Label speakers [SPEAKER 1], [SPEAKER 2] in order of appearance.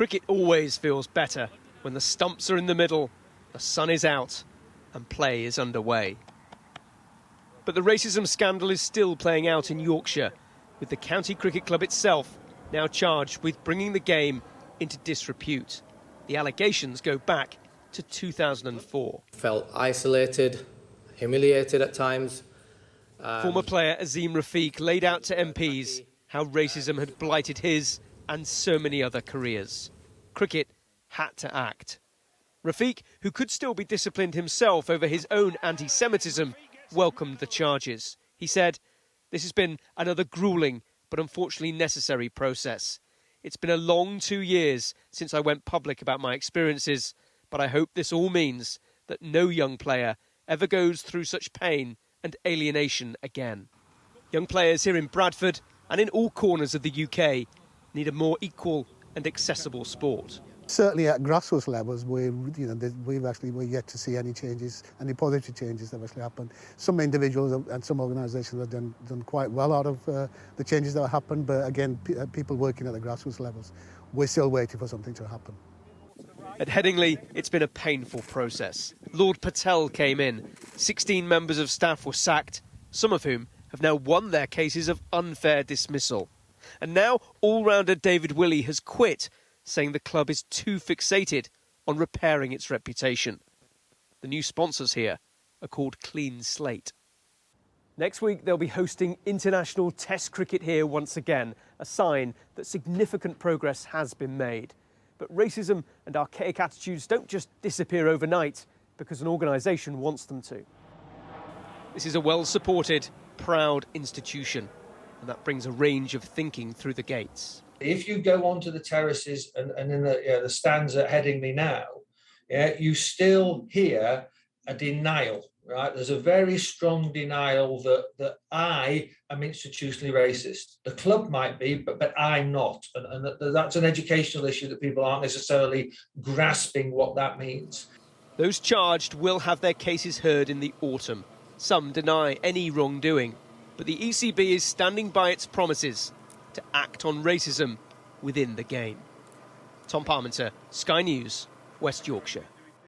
[SPEAKER 1] Cricket always feels better when the stumps are in the middle, the sun is out and play is underway. But the racism scandal is still playing out in Yorkshire, with the county cricket club itself now charged with bringing the game into disrepute. The allegations go back to 2004.
[SPEAKER 2] Felt isolated, humiliated at times.
[SPEAKER 1] Former player Azeem Rafiq laid out to MPs how racism had blighted his and so many other careers. Cricket had to act. Rafiq, who could still be disciplined himself over his own anti-Semitism, welcomed the charges. He said, "This has been another gruelling but unfortunately necessary process. It's been a long 2 years since I went public about my experiences, but I hope this all means that no young player ever goes through such pain and alienation again." Young players here in Bradford and in all corners of the UK need a more equal and accessible sport.
[SPEAKER 3] Certainly at grassroots levels, we're yet to see any changes, any positive changes that have actually happened. Some individuals and some organisations have done quite well out of the changes that have happened, but again, people working at the grassroots levels, we're still waiting for something to happen.
[SPEAKER 1] At Headingley, it's been a painful process. Lord Patel came in. 16 members of staff were sacked, some of whom have now won their cases of unfair dismissal. And now all-rounder David Willey has quit, saying the club is too fixated on repairing its reputation. The new sponsors here are called Clean Slate. Next week, they'll be hosting international Test cricket here once again, a sign that significant progress has been made. But racism and archaic attitudes don't just disappear overnight because an organisation wants them to. This is a well-supported, proud institution, and that brings a range of thinking through the gates.
[SPEAKER 4] If you go onto the terraces and in the stands at Headingley now, you still hear a denial, right? There's a very strong denial that I am institutionally racist. The club might be, but I'm not. And that's an educational issue that people aren't necessarily grasping what that means.
[SPEAKER 1] Those charged will have their cases heard in the autumn. Some deny any wrongdoing, but the ECB is standing by its promises to act on racism within the game. Tom Parmenter, Sky News, West Yorkshire.